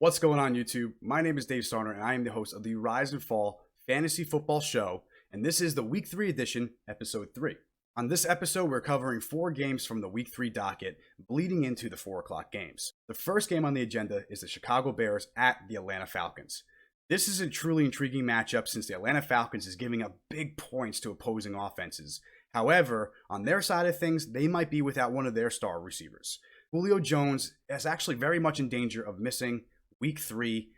What's going on, YouTube? My name is Dave Sarner, and I am the host of the Rise and Fall Fantasy Football Show, and this is the Week 3 edition, Episode 3. On this episode, we're covering 4 games from the Week 3 docket, bleeding into the 4 o'clock games. The first game on the agenda is the Chicago Bears at the Atlanta Falcons. This is a truly intriguing matchup since the Atlanta Falcons is giving up big points to opposing offenses. However, on their side of things, they might be without one of their star receivers. Julio Jones is actually very much in danger of missing Week 3.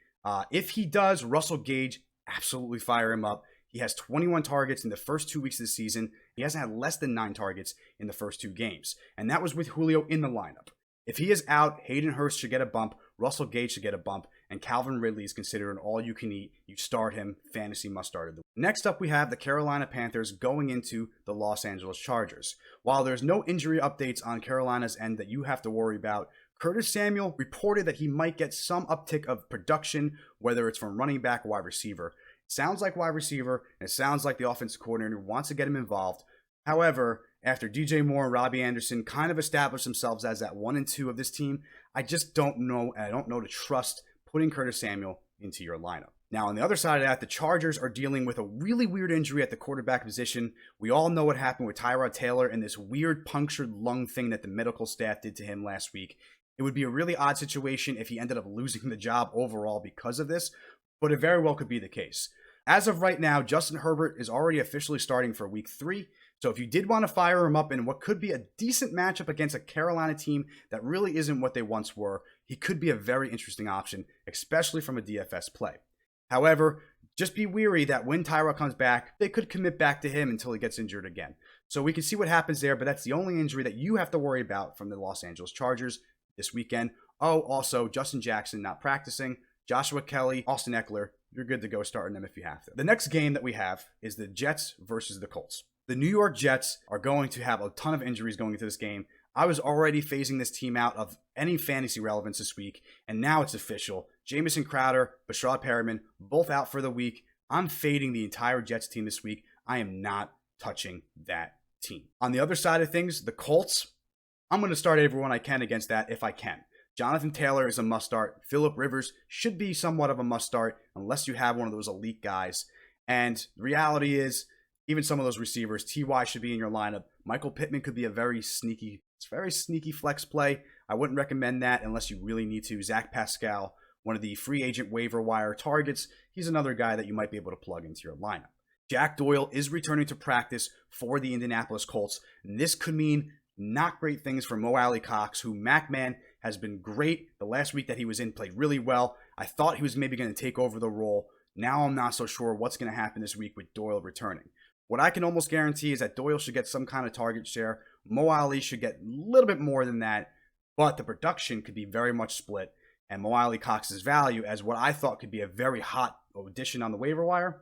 If he does, Russell Gage, absolutely fire him up. He has 21 targets in the first 2 weeks of the season. He hasn't had less than 9 targets in the first 2 games. And that was with Julio in the lineup. If he is out, Hayden Hurst should get a bump, Russell Gage should get a bump, and Calvin Ridley is considered an all-you-can-eat. You start him, fantasy must-start of the week. Next up, we have the Carolina Panthers going into the Los Angeles Chargers. While there's no injury updates on Carolina's end that you have to worry about, Curtis Samuel reported that he might get some uptick of production, whether it's from running back or wide receiver. It sounds like wide receiver, and it sounds like the offensive coordinator wants to get him involved. However, after DJ Moore and Robbie Anderson kind of established themselves as that 1 and 2 of this team, I just don't know, and I don't know to trust putting Curtis Samuel into your lineup. Now, on the other side of that, the Chargers are dealing with a really weird injury at the quarterback position. We all know what happened with Tyrod Taylor and this weird punctured lung thing that the medical staff did to him last week. It would be a really odd situation if he ended up losing the job overall because of this, but it very well could be the case. As of right now, Justin Herbert is already officially starting for Week 3, so if you did want to fire him up in what could be a decent matchup against a Carolina team that really isn't what they once were, he could be a very interesting option, especially from a DFS play. However, just be wary that when Tyrod comes back, they could commit back to him until he gets injured again. So we can see what happens there, but that's the only injury that you have to worry about from the Los Angeles Chargers this weekend. Oh, also, Justin Jackson not practicing, Joshua Kelly, Austin Eckler, you're good to go starting them if you have to. The next game that we have is the Jets versus the Colts. The New York Jets are going to have a ton of injuries going into this game. I was already phasing this team out of any fantasy relevance this week, and now it's official. Jamison Crowder, Bashaud Perriman, both out for the week. I'm fading the entire Jets team this week. I am not touching that team. On the other side of things, the Colts, I'm going to start everyone I can against that if I can. Jonathan Taylor is a must-start. Phillip Rivers should be somewhat of a must-start unless you have one of those elite guys. And the reality is, even some of those receivers, T.Y. should be in your lineup. Michael Pittman could be a very sneaky flex play. I wouldn't recommend that unless you really need to. Zach Pascal, one of the free agent waiver wire targets, he's another guy that you might be able to plug into your lineup. Jack Doyle is returning to practice for the Indianapolis Colts, and this could mean not great things for Mo Alley-Cox, who McMahon has been great. The last week that he was in, played really well. I thought he was maybe going to take over the role. Now I'm not so sure what's going to happen this week with Doyle returning. What I can almost guarantee is that Doyle should get some kind of target share. Mo Alley should get a little bit more than that, but the production could be very much split. And Mo Alley-Cox's value as what I thought could be a very hot addition on the waiver wire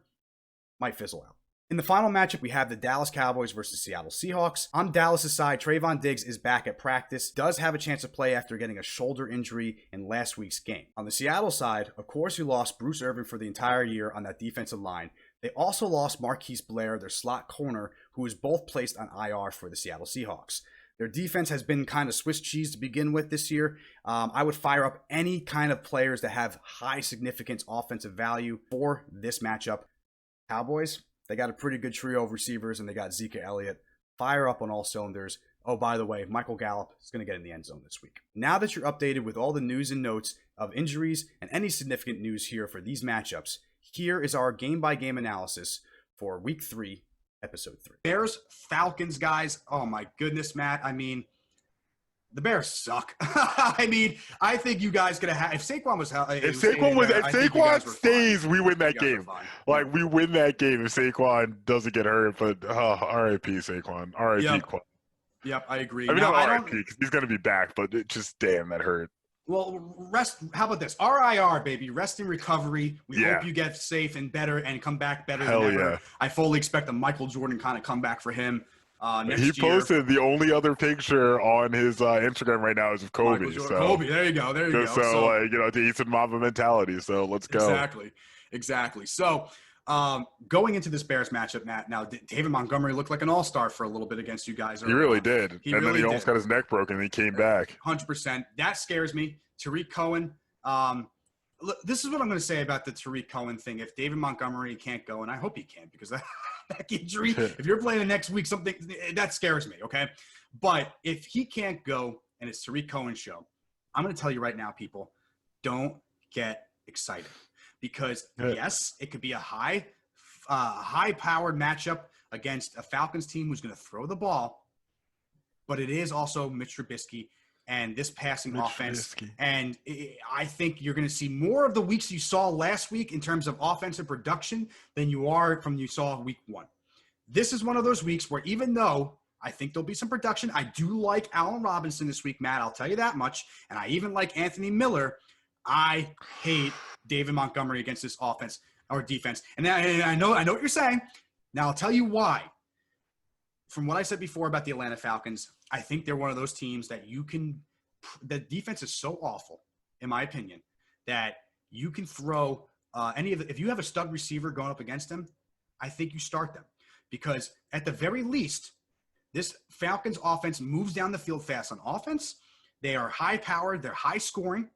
might fizzle out. In the final matchup, we have the Dallas Cowboys versus Seattle Seahawks. On Dallas' side, Trayvon Diggs is back at practice, does have a chance to play after getting a shoulder injury in last week's game. On the Seattle side, of course, you lost Bruce Irvin for the entire year on that defensive line. They also lost Marquise Blair, their slot corner, who was both placed on IR for the Seattle Seahawks. Their defense has been kind of Swiss cheese to begin with this year. I would fire up any kind of players that have high significance offensive value for this matchup. Cowboys, they got a pretty good trio of receivers, and they got Zeke Elliott. Fire up on all cylinders. Oh, by the way, Michael Gallup is going to get in the end zone this week. Now that you're updated with all the news and notes of injuries and any significant news here for these matchups, here is our game-by-game analysis for Week 3, Episode 3. Bears, Falcons, guys. Oh, my goodness, Matt. I mean, the Bears suck. I think you guys could have. If Saquon was, if Saquon stays, we win that game. Like we win that game if Saquon doesn't get hurt. But R.I.P. Saquon. R.I.P. Yep, I agree. I mean, not R.I.P. because he's gonna be back, but it just damn that hurt. Well, rest. How about this? RIR, baby. Rest and recovery. We hope you get safe and better and come back better than ever. Yeah. I fully expect a Michael Jordan kind of comeback for him. He posted the only other picture on his Instagram right now is of Kobe. So Kobe, there you go. So like, the Ethan Mamba mentality. So let's go. Exactly. So going into this Bears matchup, Matt, now David Montgomery looked like an all-star for a little bit against you guys. He really did. And then he almost got his neck broken and he came back. 100%. That scares me. Tariq Cohen, look, this is what I'm going to say about the Tariq Cohen thing. If David Montgomery can't go, and I hope he can, because that injury, if you're playing the next week, something that scares me, okay? But if he can't go and it's Tariq Cohen's show, I'm going to tell you right now, people, don't get excited. Because, yes, it could be a high-powered matchup against a Falcons team who's going to throw the ball, but it is also Mitch Trubisky and this passing offense. And I think you're going to see more of the weeks you saw last week in terms of offensive production than you saw week 1. This is one of those weeks where even though I think there'll be some production, I do like Allen Robinson this week, Matt. I'll tell you that much. And I even like Anthony Miller. I hate David Montgomery against this offense or defense. And I know what you're saying. Now I'll tell you why. From what I said before about the Atlanta Falcons, I think they're one of those teams that the defense is so awful, in my opinion, that you can throw if you have a stud receiver going up against them, I think you start them. Because at the very least, this Falcons offense moves down the field fast on offense. They are high powered, they're high scoring,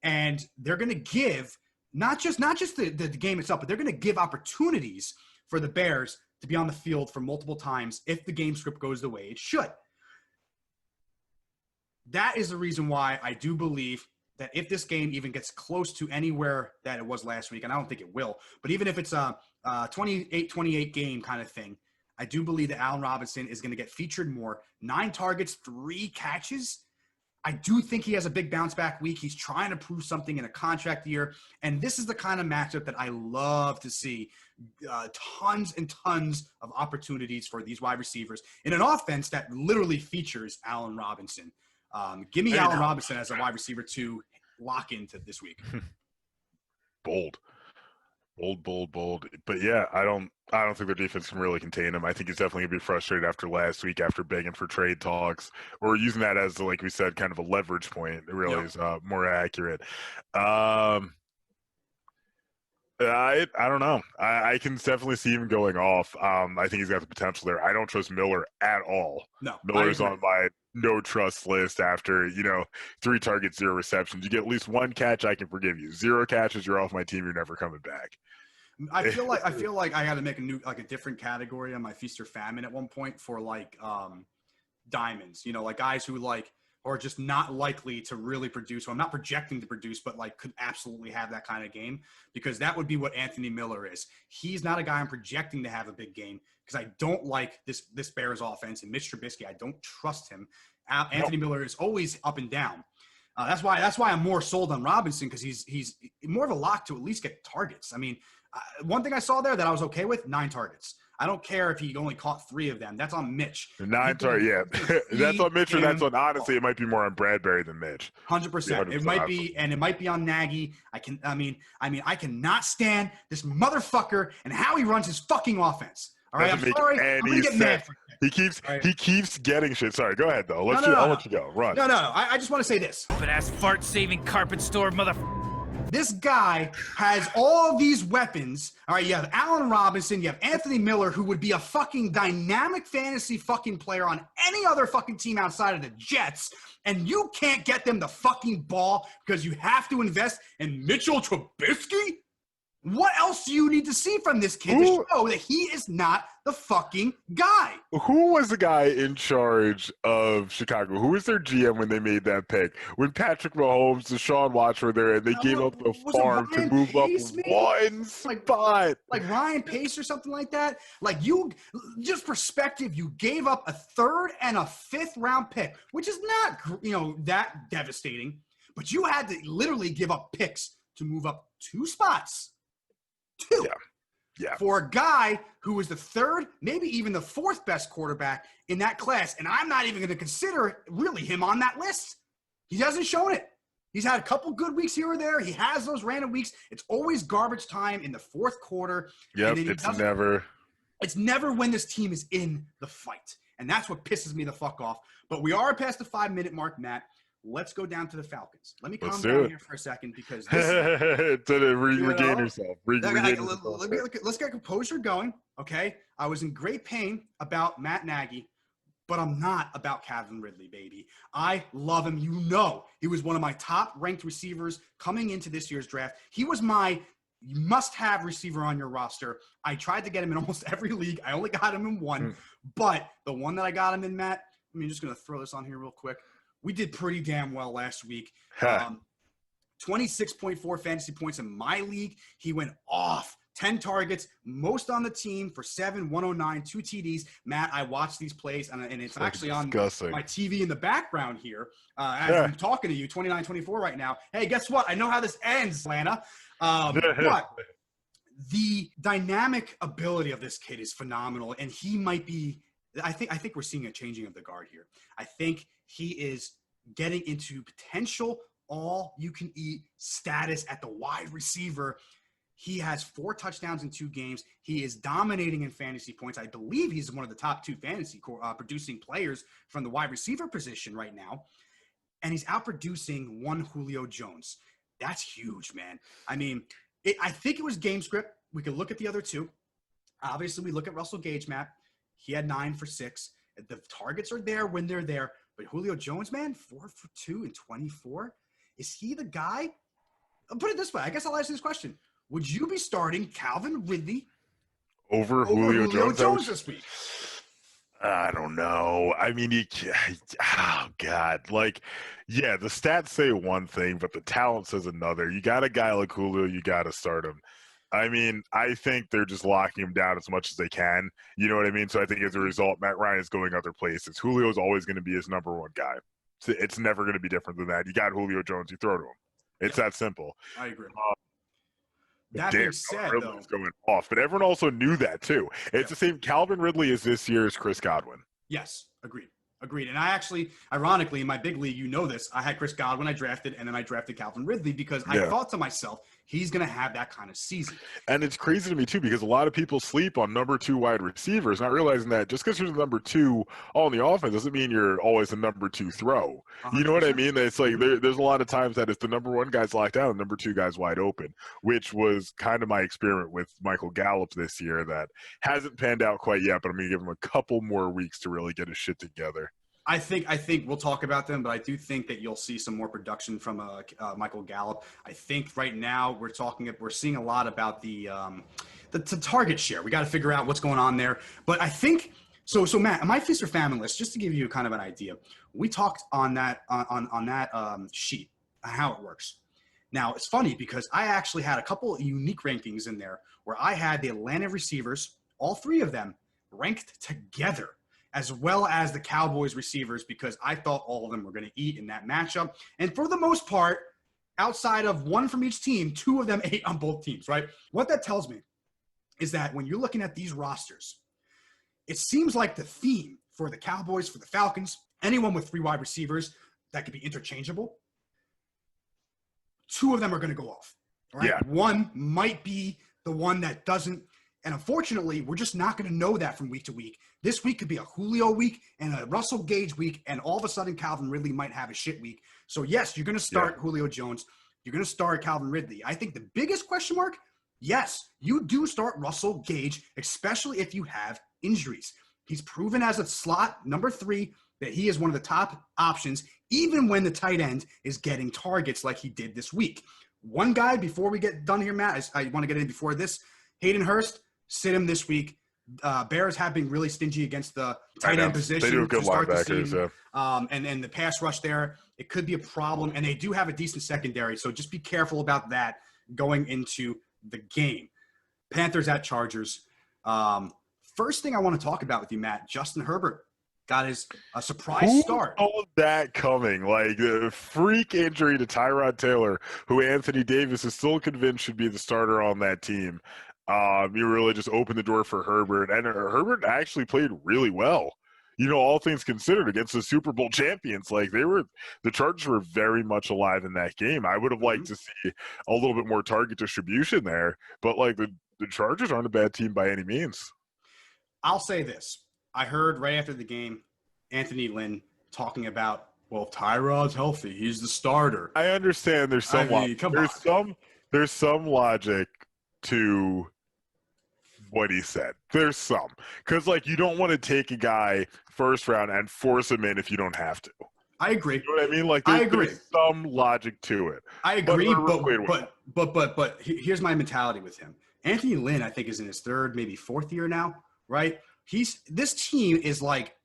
and they're going to give not just the game itself, but they're going to give opportunities for the Bears to be on the field for multiple times if the game script goes the way it should. That is the reason why I do believe that if this game even gets close to anywhere that it was last week, and I don't think it will, but even if it's a 28-28 game kind of thing, I do believe that Allen Robinson is going to get featured more. 9 targets, 3 catches. I do think he has a big bounce back week. He's trying to prove something in a contract year. And this is the kind of matchup that I love to see. Tons and tons of opportunities for these wide receivers in an offense that literally features Allen Robinson. Give me Allen Robinson as a wide receiver to lock into this week. Bold. But yeah, I don't think their defense can really contain him. I think he's definitely gonna be frustrated after last week, after begging for trade talks, or using that as, like we said, kind of a leverage point. It really is more accurate. I don't know. I can definitely see him going off. I think he's got the potential there. I don't trust Miller at all. No, Miller's on my no trust list after 3 targets, 0 receptions. You get at least 1 catch, I can forgive you. 0 catches, you're off my team. You're never coming back. I feel like I got to make a different category on my feast or famine at one point for diamonds. Like guys who are just not likely to really produce. Well, I'm not projecting to produce, but could absolutely have that kind of game, because that would be what Anthony Miller is. He's not a guy I'm projecting to have a big game because I don't like this Bears offense and Mitch Trubisky. I don't trust him. Anthony Miller is always up and down. That's why I'm more sold on Robinson, because he's more of a lock to at least get targets. I mean, one thing I saw there that I was okay with, 9 targets. I don't care if he only caught 3 of them. That's on Mitch. 9 targets, yeah. That's on Mitch, or that's on, honestly, it might be more on Bradbury than Mitch. 100%. It might be, and it might be on Nagy. I cannot stand this motherfucker and how he runs his fucking offense. All right, I'm sorry. I'm going to get mad for it. He keeps getting shit. Sorry, go ahead, though. I'll let you go. Run. No. I just want to say this. Stupid-ass fart-saving carpet store This guy has all these weapons. All right, you have Allen Robinson, you have Anthony Miller, who would be a fucking dynamic fantasy fucking player on any other fucking team outside of the Jets, and you can't get them the fucking ball because you have to invest in Mitchell Trubisky? What else do you need to see from this kid to show that he is not the fucking guy? Who was the guy in charge of Chicago? Who was their GM when they made that pick? When Patrick Mahomes, Deshaun Watson were there, and they gave up the farm to move up one spot. Like Ryan Pace or something like that? Just perspective, you gave up a 3rd and a 5th round pick, which is not, that devastating. But you had to literally give up picks to move up 2 spots. 2. Yeah. For a guy who was the 3rd, maybe even the 4th best quarterback in that class. And I'm not even going to consider really him on that list. He hasn't shown it. He's had a couple good weeks here or there. He has those random weeks. It's always garbage time in the 4th quarter. Yep, It's never when this team is in the fight. And that's what pisses me the fuck off. But we are past the 5-minute mark, Matt. Let's go down to the Falcons. Let me calm down here for a second, because regain yourself. Let's get composure going, okay? I was in great pain about Matt Nagy but I'm not about Calvin Ridley, baby. I love him. You know, he was one of my top-ranked receivers coming into this year's draft. He was my must-have receiver on your roster. I tried to get him in almost every league. I only got him in one, but the one that I got him in, Matt, I mean, just going to throw this on here real quick. We did pretty damn well last week. 26.4 fantasy points in my league. He went off. 10 targets, most on the team for 109, 2 TDs. Matt, I watched these plays, and it's actually disgusting. On my TV in the background here as I'm talking to you, 29-24 right now. Hey, guess what? I know how this ends, Atlanta. But the dynamic ability of this kid is phenomenal, and he might be – I think we're seeing a changing of the guard here. I think he is getting into potential all-you-can-eat status at the wide receiver. He has 4 touchdowns in 2 games. He is dominating in fantasy points. I believe he's one of the top 2 fantasy producing players from the wide receiver position right now. And he's outproducing one Julio Jones. That's huge, man. I mean, I think it was game script. We could look at the other 2. Obviously, we look at Russell Gage, Matt. He had 9 for 6. The targets are there when they're there. But Julio Jones, man, 4 for 2 and 24. Is he the guy? I'll put it this way. I guess I'll ask you this question. Would you be starting Calvin Ridley over Julio Jones this week? I don't know. I mean, oh, God. Like, yeah, the stats say one thing, but the talent says another. You got a guy like Julio, you got to start him. I mean, I think they're just locking him down as much as they can. You know what I mean? So I think as a result, Matt Ryan is going other places. Julio is always going to be his number 1 guy. It's never going to be different than that. You got Julio Jones, you throw to him. It's that simple. I agree. That being said, Ridley's going off, but everyone also knew that too. It's the same. Calvin Ridley is this year's Chris Godwin. Yes, agreed. And I actually, ironically, in my big league, you know this, I had Chris Godwin I drafted, and then I drafted Calvin Ridley because I thought to myself, he's going to have that kind of season. And it's crazy to me, too, because a lot of people sleep on number 2 wide receivers, not realizing that just because you're the number 2 on the offense doesn't mean you're always the number 2 throw. 100%. You know what I mean? It's like there's a lot of times that if the number 1 guy's locked down, the number 2 guy's wide open, which was kind of my experiment with Michael Gallup this year that hasn't panned out quite yet, but I'm going to give him a couple more weeks to really get his shit together. I think we'll talk about them, but I do think that you'll see some more production from Michael Gallup. I think right now we're seeing a lot about the target share. We got to figure out what's going on there. But I think so. Matt, my feast or famine list, just to give you kind of an idea, we talked on that sheet how it works. Now it's funny because I actually had a couple of unique rankings in there where I had the Atlanta receivers, all 3 of them, ranked together, as well as the Cowboys receivers, because I thought all of them were going to eat in that matchup. And for the most part, outside of 1 from each team, 2 of them ate on both teams, right? What that tells me is that when you're looking at these rosters, it seems like the theme for the Cowboys, for the Falcons, anyone with 3 wide receivers that could be interchangeable, 2 of them are going to go off, right? Yeah. 1 might be the one that doesn't. And unfortunately, we're just not going to know that from week to week. This week could be a Julio week and a Russell Gage week, and all of a sudden Calvin Ridley might have a shit week. So, yes, you're going to start Julio Jones. You're going to start Calvin Ridley. I think the biggest question mark, yes, you do start Russell Gage, especially if you have injuries. He's proven as a slot number 3 that he is one of the top options, even when the tight end is getting targets like he did this week. One guy, before we get done here, Matt, I want to get in before this, Hayden Hurst. Sit him this week. Bears have been really stingy against the tight end position. They do have good linebackers, and the pass rush there, it could be a problem. And they do have a decent secondary, so just be careful about that going into the game. Panthers at Chargers. First thing I want to talk about with you, Matt, Justin Herbert got his surprise start. All of that coming, like the freak injury to Tyrod Taylor, who Anthony Davis is still convinced should be the starter on that team. You really just opened the door for Herbert, and Herbert actually played really well. You know, all things considered, against the Super Bowl champions, like the Chargers were very much alive in that game. I would have liked to see a little bit more target distribution there, but like the Chargers aren't a bad team by any means. I'll say this. I heard right after the game, Anthony Lynn talking about, well, if Tyrod's healthy, he's the starter. I understand there's some logic to what he said. There's some. Because, like, you don't want to take a guy first round and force him in if you don't have to. I agree. You know what I mean? Like, there's some logic to it. I agree, but here's my mentality with him. Anthony Lynn, I think, is in his third, maybe fourth year now, right? This team is like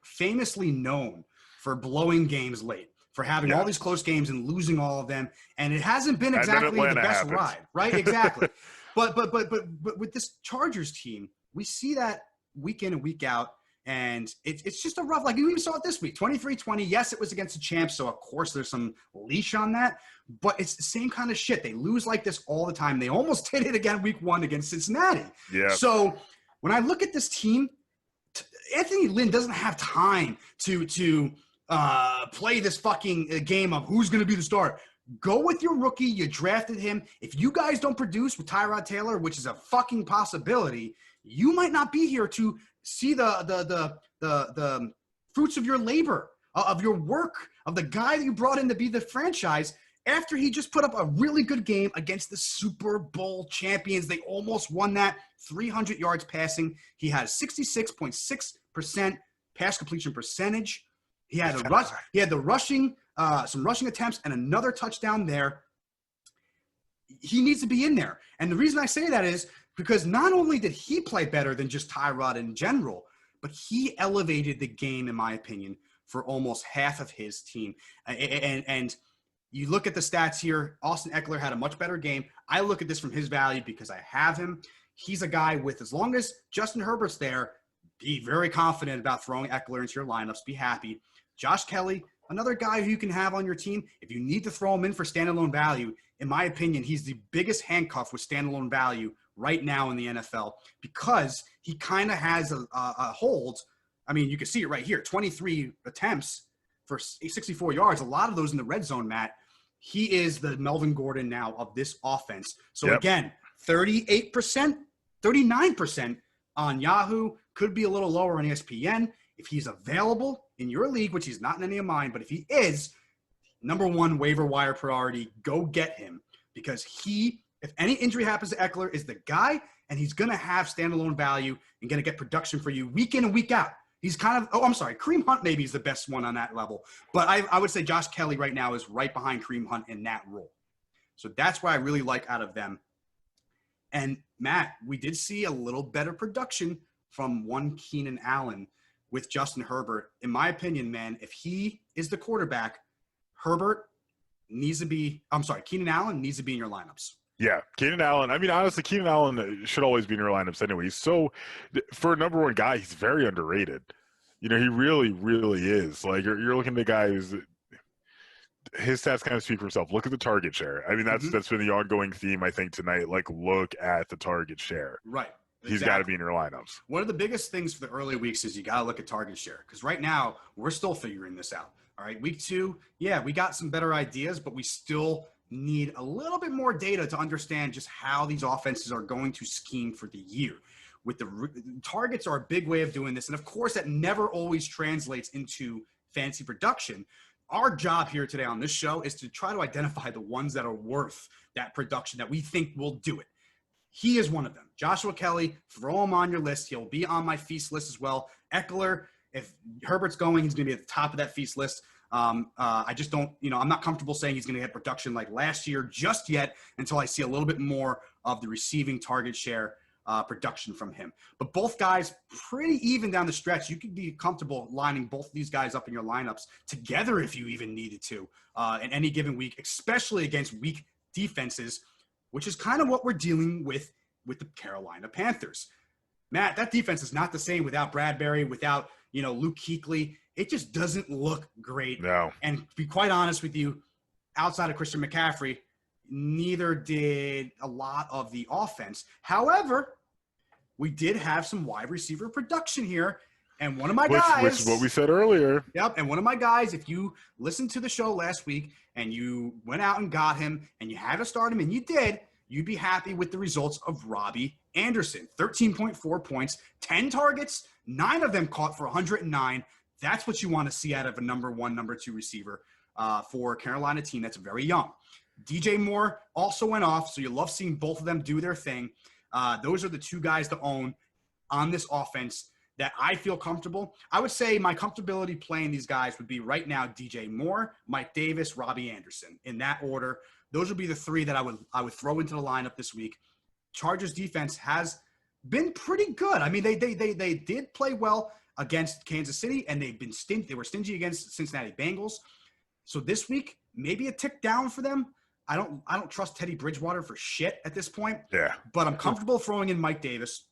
famously known for blowing games late, for having all these close games and losing all of them, and it hasn't been exactly the best ride, right? Exactly. but with this Chargers team, we see that week in and week out. And it's just a rough, like you even saw it this week, 23-20. Yes, it was against the champs, so of course there's some leash on that. But it's the same kind of shit. They lose like this all the time. They almost did it again week 1 against Cincinnati. Yeah. So when I look at this team, Anthony Lynn doesn't have time to play this fucking game of who's going to be the starter. Go with your rookie. You drafted him. If you guys don't produce with Tyrod Taylor, which is a fucking possibility, you might not be here to see the fruits of your labor, of your work, of the guy that you brought in to be the franchise after he just put up a really good game against the Super Bowl champions. They almost won that. 300 yards passing. He had 66.6% pass completion percentage. He had the rushing, some rushing attempts and another touchdown there. He needs to be in there. And the reason I say that is because not only did he play better than just Tyrod in general, but he elevated the game, in my opinion, for almost half of his team. And you look at the stats here, Austin Eckler had a much better game. I look at this from his value because I have him. He's a guy with, as long as Justin Herbert's there, be very confident about throwing Eckler into your lineups. Be happy. Josh Kelly, another guy who you can have on your team. If you need to throw him in for standalone value, in my opinion, he's the biggest handcuff with standalone value right now in the NFL because he kind of has a hold. I mean, you can see it right here, 23 attempts for 64 yards, a lot of those in the red zone, Matt. He is the Melvin Gordon now of this offense. So again, 38%, 39% on Yahoo, could be a little lower on ESPN. If he's available in your league, which he's not in any of mine, but if he is, number 1 waiver wire priority, go get him because he, if any injury happens to Eckler, is the guy, and he's going to have standalone value and going to get production for you week in and week out. He's kind of, Kareem Hunt maybe is the best one on that level. But I would say Josh Kelly right now is right behind Kareem Hunt in that role. So that's what I really like out of them. And, Matt, we did see a little better production from one Keenan Allen with Justin Herbert. In my opinion, man, if he is the quarterback, Keenan Allen needs to be in your lineups. Yeah, Keenan Allen. I mean, honestly, Keenan Allen should always be in your lineups anyway. So, for a number 1 guy, he's very underrated. You know, he really, really is. Like, you're looking at a guy who's – his stats kind of speak for himself. Look at the target share. I mean, that's been the ongoing theme, I think, tonight. Like, look at the target share. Right. He's got to be in your lineups. One of the biggest things for the early weeks is you got to look at target share because right now we're still figuring this out. All right, week 2, we got some better ideas, but we still – need a little bit more data to understand just how these offenses are going to scheme for the year. With the targets are a big way of doing this. And of course, that never always translates into fantasy production. Our job here today on this show is to try to identify the ones that are worth that production that we think will do it. He is one of them. Joshua Kelly, throw him on your list. He'll be on my feast list as well. Eckler, if Herbert's going, he's going to be at the top of that feast list. I just don't, I'm not comfortable saying he's going to get production like last year just yet until I see a little bit more of the receiving target share production from him. But both guys pretty even down the stretch. You could be comfortable lining both of these guys up in your lineups together if you even needed to in any given week, especially against weak defenses, which is kind of what we're dealing with the Carolina Panthers. Matt, that defense is not the same without Bradbury, without, Luke Kuechly. It just doesn't look great. No. And to be quite honest with you, outside of Christian McCaffrey, neither did a lot of the offense. However, we did have some wide receiver production here. And one of my guys – Which is what we said earlier. Yep. And one of my guys, if you listened to the show last week and you went out and got him and you had to start him and you did, you'd be happy with the results of Robbie Anderson. 13.4 points, 10 targets, 9 of them caught for 109. That's what you want to see out of a number 1, number 2 receiver for a Carolina team that's very young. DJ Moore also went off, so you love seeing both of them do their thing. Those are the two guys to own on this offense that I feel comfortable. I would say my comfortability playing these guys would be right now DJ Moore, Mike Davis, Robbie Anderson. In that order, those would be the three that I would throw into the lineup this week. Chargers defense has been pretty good. I mean, they did play well against Kansas City, and they were stingy against Cincinnati Bengals. So this week, maybe a tick down for them. I don't trust Teddy Bridgewater for shit at this point. Yeah. But I'm comfortable throwing in Mike Davis.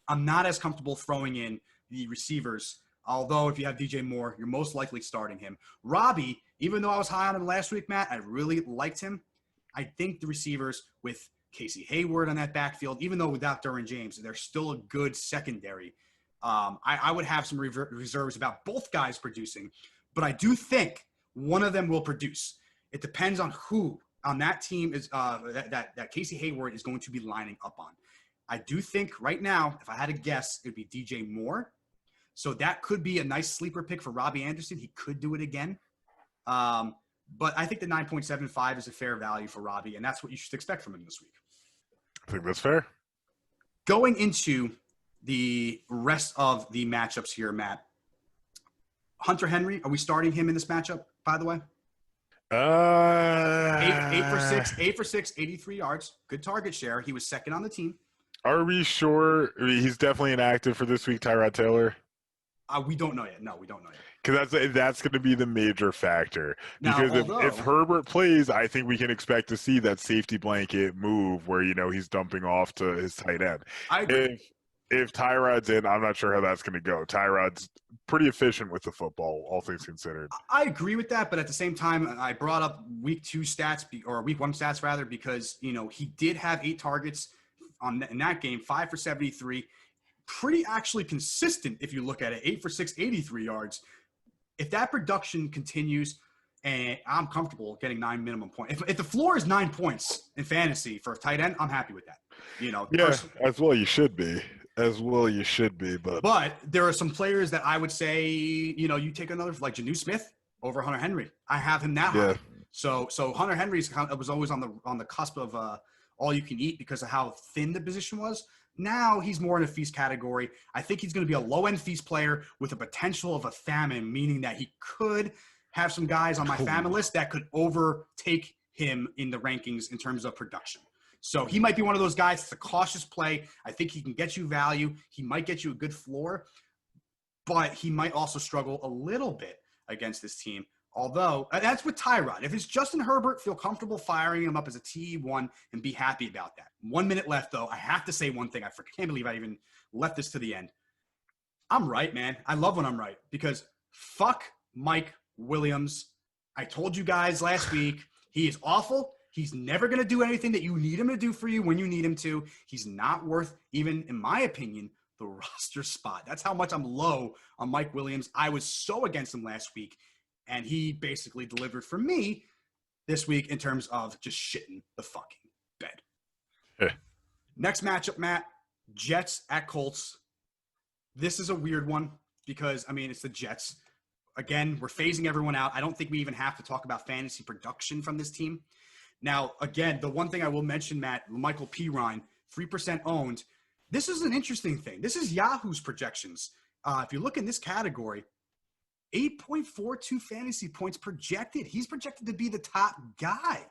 I'm not as comfortable throwing in the receivers. Although if you have DJ Moore, you're most likely starting him. Robbie, even though I was high on him last week, Matt, I really liked him. I think the receivers with Casey Hayward on that backfield, even though without Derwin James, they're still a good secondary. I would have some reserves about both guys producing, but I do think one of them will produce. It depends on who on that team is that Casey Hayward is going to be lining up on. I do think right now, if I had to guess, it would be DJ Moore. So that could be a nice sleeper pick for Robbie Anderson. He could do it again. But I think the 9.75 is a fair value for Robbie, and that's what you should expect from him this week. I think that's fair. Going into the rest of the matchups here, Matt. Hunter Henry, are we starting him in this matchup, by the way? 8 for 6, 83 yards. Good target share. He was second on the team. Are we sure? I mean, he's definitely inactive for this week, Tyrod Taylor. We don't know yet. No, we don't know yet. Because that's going to be the major factor. Now, because if Herbert plays, I think we can expect to see that safety blanket move where, he's dumping off to his tight end. I agree. If Tyrod's in, I'm not sure how that's going to go. Tyrod's pretty efficient with the football, all things considered. I agree with that, but at the same time, I brought up week 1 stats rather, because, he did have 8 targets in that game, 5 for 73. Pretty actually consistent if you look at it, 8 for 6, 83 yards. If that production continues, and I'm comfortable getting 9 minimum points. If the floor is 9 points in fantasy for a tight end, I'm happy with that. As well you should be. But there are some players that I would say, you take another like Jonnu Smith over Hunter Henry. I have him that high. So Hunter Henry was always on the cusp of all you can eat because of how thin the position was. Now he's more in a feast category. I think he's going to be a low-end feast player with a potential of a famine, meaning that he could have some guys on my famine list that could overtake him in the rankings in terms of production. So he might be one of those guys. It's a cautious play. I think he can get you value. He might get you a good floor, but he might also struggle a little bit against this team. Although, that's with Tyrod. If it's Justin Herbert, feel comfortable firing him up as a T1 and be happy about that. 1 minute left, though. I have to say one thing. I can't believe I even left this to the end. I'm right, man. I love when I'm right because fuck Mike Williams. I told you guys last week, he is awful. He's never going to do anything that you need him to do for you when you need him to. He's not worth, even in my opinion, the roster spot. That's how much I'm low on Mike Williams. I was so against him last week. And he basically delivered for me this week in terms of just shitting the fucking bed. Next matchup, Matt, Jets at Colts. This is a weird one because, it's the Jets. Again, we're phasing everyone out. I don't think we even have to talk about fantasy production from this team. Now, again, the one thing I will mention, Matt, Michael Pirine, 3% owned. This is an interesting thing. This is Yahoo's projections. If you look in this category, 8.42 fantasy points projected. He's projected to be the top guy.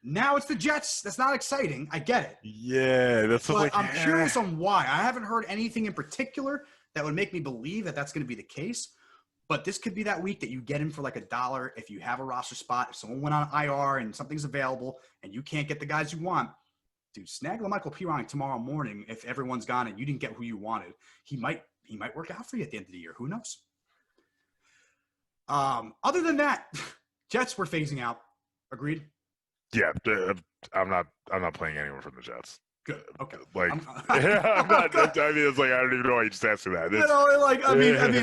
Now it's the Jets. That's not exciting. I get it. Yeah, I'm curious on why. I haven't heard anything in particular that would make me believe that that's going to be the case. But this could be that week that you get him for like $1 if you have a roster spot. If someone went on IR and something's available and you can't get the guys you want, dude, snag Michael Pirine tomorrow morning if everyone's gone and you didn't get who you wanted. He might work out for you at the end of the year. Who knows? Other than that, Jets were phasing out. Agreed? Yeah, I'm not playing anyone from the Jets. Good. Okay. I'm not. It's like I don't even know why you just asked me that.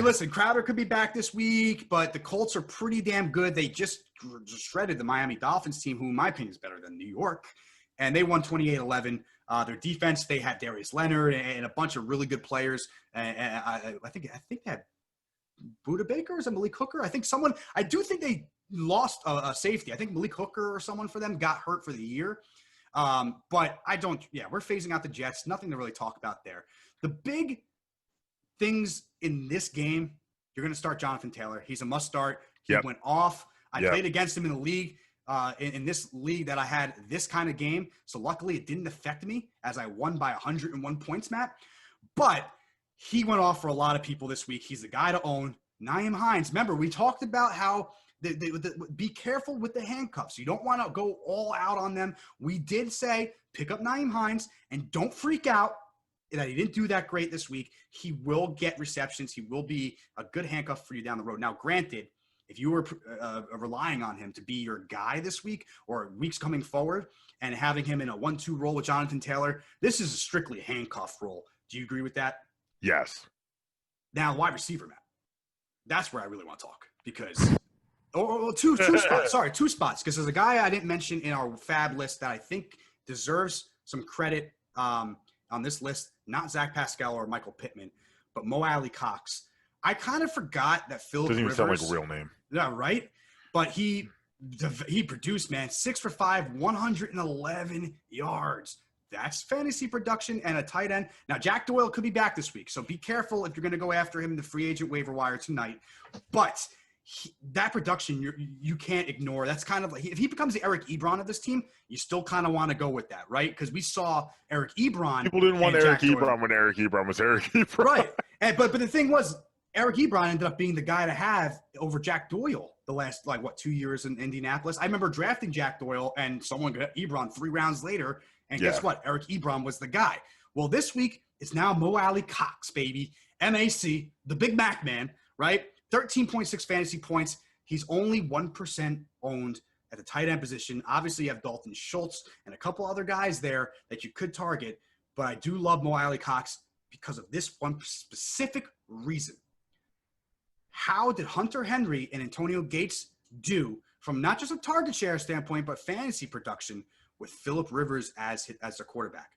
Listen, Crowder could be back this week, but the Colts are pretty damn good. They just shredded the Miami Dolphins team, who in my opinion is better than New York, and they won 28-11. Their defense, they had Darius Leonard and a bunch of really good players. And I think they had Buda Baker, is it Malik Hooker? I do think they lost a safety. I think Malik Hooker or someone for them got hurt for the year. But I don't. Yeah, we're phasing out the Jets. Nothing to really talk about there. The big things in this game, you're going to start Jonathan Taylor. He's a must start. He went off. I played against him in the league. In this league that I had this kind of game. So luckily it didn't affect me as I won by 101 points, Matt. But he went off for a lot of people this week. He's the guy to own. Nyheim Hines. Remember, we talked about how be careful with the handcuffs. You don't want to go all out on them. We did say pick up Nyheim Hines and don't freak out that he didn't do that great this week. He will get receptions. He will be a good handcuff for you down the road. Now, granted, if you were relying on him to be your guy this week or weeks coming forward and having him in a 1-2 role with Jonathan Taylor, this is a strictly handcuff role. Do you agree with that? Yes. Now, wide receiver, Matt. That's where I really want to talk because two spots. Sorry, 2 spots because there's a guy I didn't mention in our fab list that I think deserves some credit on this list. Not Zach Pascal or Michael Pittman, but Mo Alley Cox. I kind of forgot that Philip Doesn't even Rivers, sound like a real name. Yeah, right? But he produced, man, 6 for 5, 111 yards. That's fantasy production and a tight end. Now, Jack Doyle could be back this week, so be careful if you're going to go after him in the free agent waiver wire tonight. But that production, you can't ignore. That's kind of like if he becomes the Eric Ebron of this team, you still kind of want to go with that, right? Because we saw Eric Ebron. People didn't want Eric Ebron when Eric Ebron was Eric Ebron. Right. But the thing was, Eric Ebron ended up being the guy to have over Jack Doyle the last, 2 years in Indianapolis. I remember drafting Jack Doyle, and someone got Ebron 3 rounds later, and guess what? Eric Ebron was the guy. Well, this week, it's now Mo Alley Cox, baby. MAC, the Big Mac man, right? 13.6 fantasy points. He's only 1% owned at the tight end position. Obviously, you have Dalton Schultz and a couple other guys there that you could target, but I do love Mo Alley Cox because of this one specific reason. How did Hunter Henry and Antonio Gates do from not just a target share standpoint, but fantasy production with Philip Rivers as the quarterback?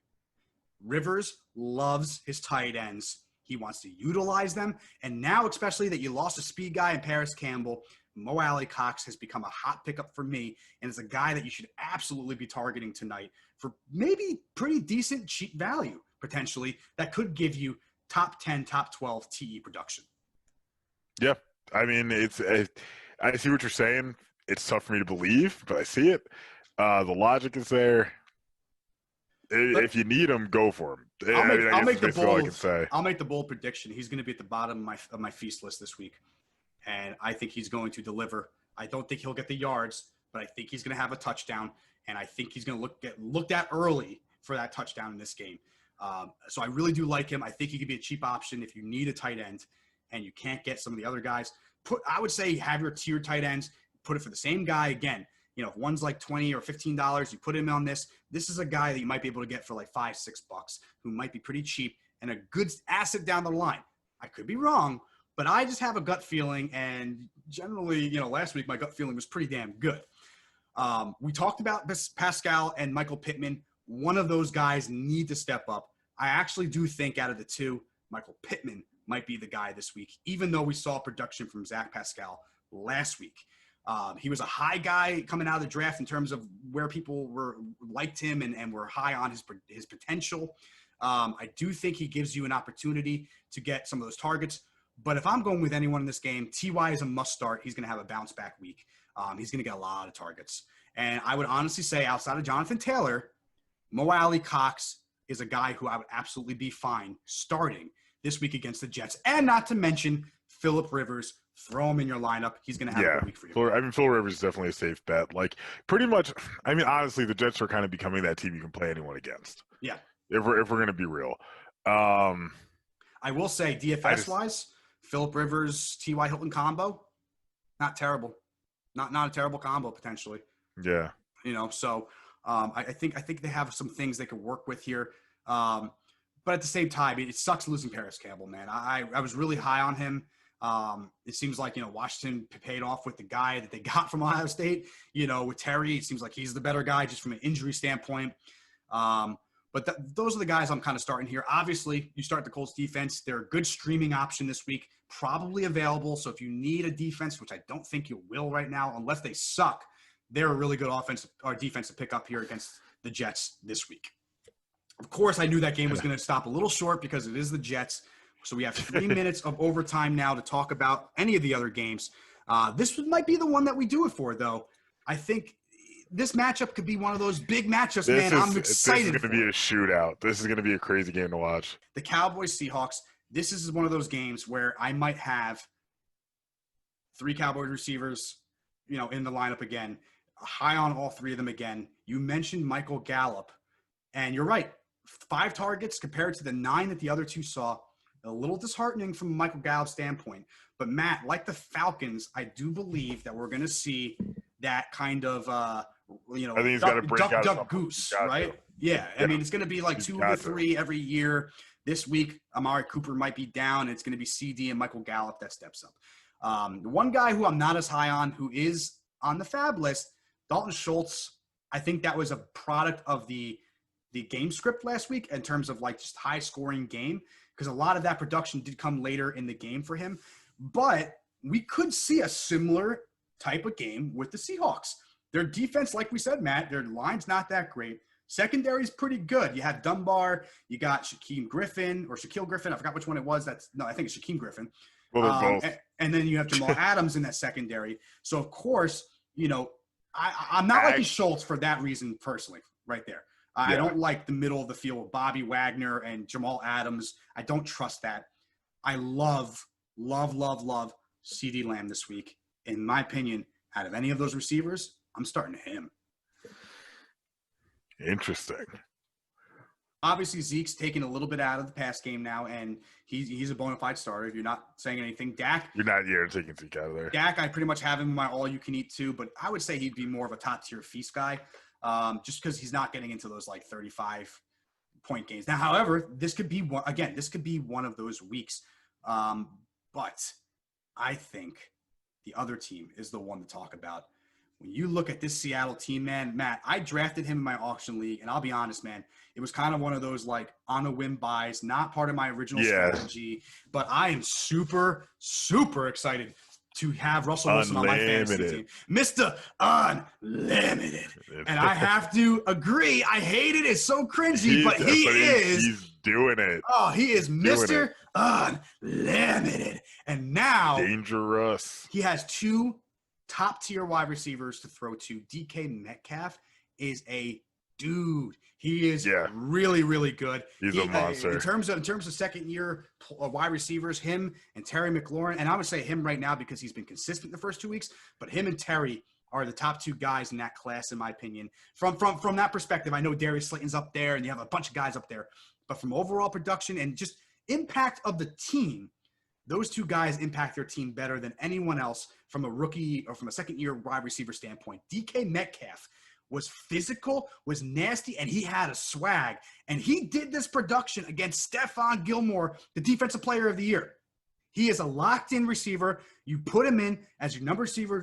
Rivers loves his tight ends. He wants to utilize them. And now, especially that you lost a speed guy in Paris Campbell, Mo Alley Cox has become a hot pickup for me and is a guy that you should absolutely be targeting tonight for maybe pretty decent cheap value, potentially, that could give you top 10, top 12 TE production. Yeah, I mean, I see what you're saying. It's tough for me to believe, but I see it. The logic is there. If you need him, go for him. I'll make the bold prediction. He's going to be at the bottom of my feast list this week, and I think he's going to deliver. I don't think he'll get the yards, but I think he's going to have a touchdown, and I think he's going to get looked at early for that touchdown in this game. So I really do like him. I think he could be a cheap option if you need a tight end and you can't get some of the other guys. I would say have your tier tight ends, put it for the same guy again. You know, if one's like $20 or $15, you put him on this. This is a guy that you might be able to get for like $5, $6, who might be pretty cheap and a good asset down the line. I could be wrong, but I just have a gut feeling, and generally, last week my gut feeling was pretty damn good. We talked about Pascal and Michael Pittman. One of those guys need to step up. I actually do think out of the two, Michael Pittman might be the guy this week, even though we saw production from Zach Pascal last week. He was a high guy coming out of the draft in terms of where people liked him and were high on his potential. I do think he gives you an opportunity to get some of those targets. But if I'm going with anyone in this game, T.Y. is a must start. He's going to have a bounce back week. He's going to get a lot of targets. And I would honestly say outside of Jonathan Taylor, Mo Alley Cox is a guy who I would absolutely be fine starting this week against the Jets. And not to mention Philip Rivers. Throw him in your lineup. He's going to have a good week for you. Phil Rivers is definitely a safe bet. Like, pretty much, honestly, the Jets are kind of becoming that team you can play anyone against. Yeah. If we're going to be real. I will say, DFS-wise, Philip Rivers, T.Y. Hilton combo, not terrible. Not a terrible combo, potentially. Yeah. So I think they have some things they could work with here. But at the same time, it sucks losing Paris Campbell, man. I was really high on him. It seems like, Washington paid off with the guy that they got from Ohio State, with Terry. It seems like he's the better guy just from an injury standpoint. But those are the guys I'm kind of starting here. Obviously, you start the Colts defense. They're a good streaming option this week, probably available. So if you need a defense, which I don't think you will right now, unless they suck, they're a really good offense or defense to pick up here against the Jets this week. Of course, I knew that game was going to stop a little short because it is the Jets. So we have 3 minutes of overtime now to talk about any of the other games. This might be the one that we do it for, though. I think this matchup could be one of those big matchups, man. I'm excited. This is going to be a shootout. This is going to be a crazy game to watch. The Cowboys-Seahawks, this is one of those games where I might have 3 Cowboys receivers, in the lineup again, high on all 3 of them again. You mentioned Michael Gallup, and you're right. 5 targets compared to the 9 that the other 2 saw. A little disheartening from Michael Gallup's standpoint. But, Matt, like the Falcons, I do believe that we're going to see that kind of, I think he's got to break out duck goose, right? Yeah. I mean, it's going to be like 2 to 3 every year. This week, Amari Cooper might be down. And it's going to be CD and Michael Gallup that steps up. One guy who I'm not as high on, who is on the fab list, Dalton Schultz. I think that was a product of the game script last week in terms of like just high scoring game, because a lot of that production did come later in the game for him. But we could see a similar type of game with the Seahawks. Their defense, like we said, Matt, their line's not that great. Secondary is pretty good. You have Dunbar, you got Shaquille Griffin. I forgot which one it was. I think it's Shaquille Griffin. Well, and then you have Jamal Adams in that secondary. So of course, I'm not liking Schultz for that reason personally, right there. I don't like the middle of the field with Bobby Wagner and Jamal Adams. I don't trust that. I love CeeDee Lamb this week. In my opinion, out of any of those receivers, I'm starting him. Interesting. Obviously, Zeke's taken a little bit out of the pass game now, and he's a bona fide starter. If you're not saying anything, Dak. You're taking Zeke out of there. Dak, I pretty much have him in my all-you-can-eat too, but I would say he'd be more of a top-tier feast guy. Just because he's not getting into those like 35-point games. Now, however, this could be one of those weeks. But I think the other team is the one to talk about. When you look at this Seattle team, man, Matt, I drafted him in my auction league, and I'll be honest, man, it was kind of one of those like on a whim buys, not part of my original strategy. But I am super, super excited to have Russell Wilson on my fantasy team. Mr. Unlimited. And I have to agree, I hate it. It's so cringy, but he's doing it. Oh, he is Mr. Unlimited. And now dangerous. He has 2 top-tier wide receivers to throw to. DK Metcalf is a dude. He is really, really good. He's a monster. In terms of second-year wide receivers, him and Terry McLaurin, and I would say him right now because he's been consistent the first 2 weeks, but him and Terry are the top 2 guys in that class, in my opinion. From that perspective, I know Darius Slayton's up there, and you have a bunch of guys up there. But from overall production and just impact of the team, those 2 guys impact their team better than anyone else from a rookie or from a second-year wide receiver standpoint. DK Metcalf was physical, was nasty, and he had a swag. And he did this production against Stephon Gilmore, the Defensive Player of the Year. He is a locked-in receiver. You put him in as your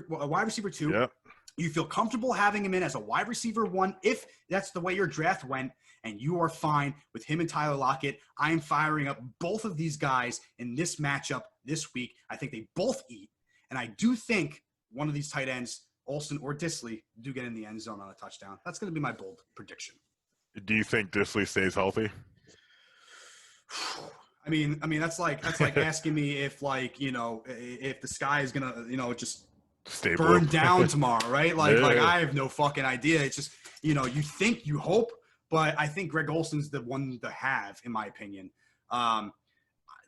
wide receiver 2. Yep. You feel comfortable having him in as a wide receiver 1 if that's the way your draft went, and you are fine with him and Tyler Lockett. I am firing up both of these guys in this matchup this week. I think they both eat, and I do think one of these tight ends, Olsen or Disley, do get in the end zone on a touchdown. That's going to be my bold prediction. Do you think Disley stays healthy? I mean that's like asking me if if the sky is gonna just burn down tomorrow, right? Like I have no fucking idea. It's just you think, you hope, but I think Greg Olson's the one to have, in my opinion.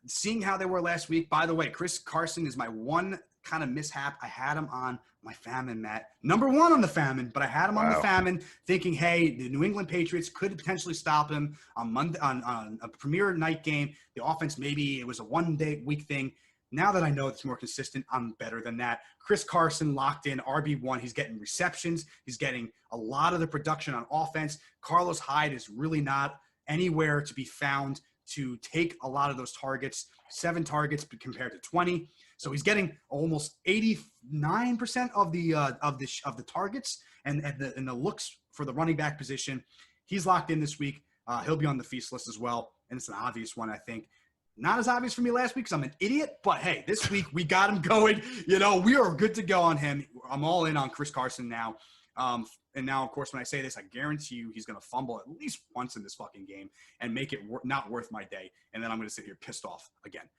Seeing how they were last week, by the way, Chris Carson is my one kind of mishap. I had him on my famine, Matt. Number 1 on the famine, but I had him on the famine thinking, hey, the New England Patriots could potentially stop him on Monday on a premier night game. The offense, maybe it was a 1-day-week thing. Now that I know it's more consistent, I'm better than that. Chris Carson locked in RB1. He's getting receptions. He's getting a lot of the production on offense. Carlos Hyde is really not anywhere to be found to take a lot of those targets. 7 targets compared to 20. So he's getting almost 89% of the targets and the looks for the running back position. He's locked in this week. He'll be on the feast list as well, and it's an obvious one, I think. Not as obvious for me last week because I'm an idiot, but hey, this week we got him going. We are good to go on him. I'm all in on Chris Carson now. And now, of course, when I say this, I guarantee you he's going to fumble at least once in this fucking game and make it not worth my day. And then I'm going to sit here pissed off again.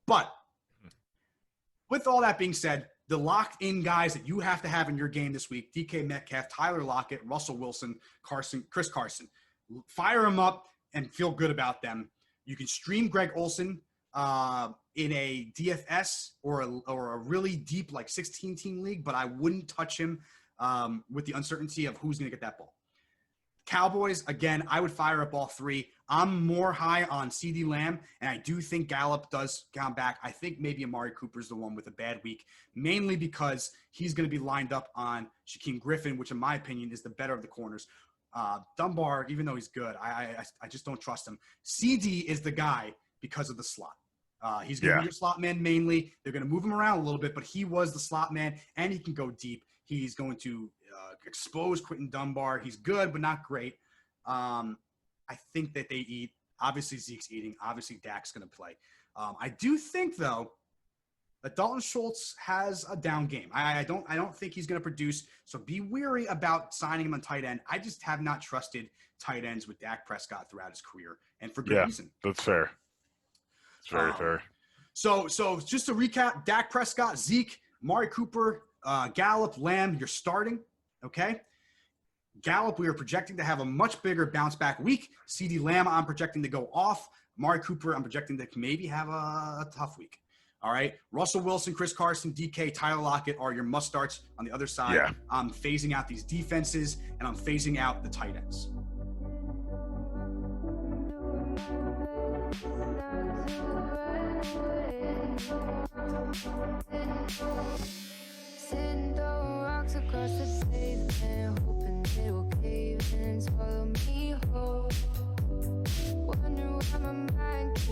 But with all that being said, the locked-in guys that you have to have in your game this week, DK Metcalf, Tyler Lockett, Russell Wilson, Chris Carson. Fire them up and feel good about them. You can stream Greg Olsen in a DFS or a really deep, like 16-team league, but I wouldn't touch him with the uncertainty of who's going to get that ball. Cowboys, again, I would fire up all three. I'm more high on CeeDee Lamb, and I do think Gallup does come back. I think maybe Amari Cooper's the one with a bad week, mainly because he's going to be lined up on Shaquem Griffin, which in my opinion is the better of the corners. Dunbar, even though he's good, I just don't trust him. CD is the guy because of the slot. He's going to be your slot man mainly. They're going to move him around a little bit, but he was the slot man, and he can go deep. He's going to expose Quentin Dunbar. He's good, but not great. I think that they eat. Obviously, Zeke's eating. Obviously, Dak's going to play. I do think, though, that Dalton Schultz has a down game. I don't think he's going to produce, so be wary about signing him on tight end. I just have not trusted tight ends with Dak Prescott throughout his career, and for good reason. That's fair. It's very fair. So just to recap, Dak Prescott, Zeke, Amari Cooper, Gallup, Lamb, you're starting, okay? Gallup, we are projecting to have a much bigger bounce back week. CeeDee Lamb, I'm projecting to go off. Amari Cooper, I'm projecting to maybe have a tough week. All right. Russell Wilson, Chris Carson, DK, Tyler Lockett are your must starts on the other side. Yeah. I'm phasing out these defenses, and I'm phasing out the tight ends. Sitting throwing rocks across the pavement, hoping it will cave in and swallow me whole. Wondering why my mind keeps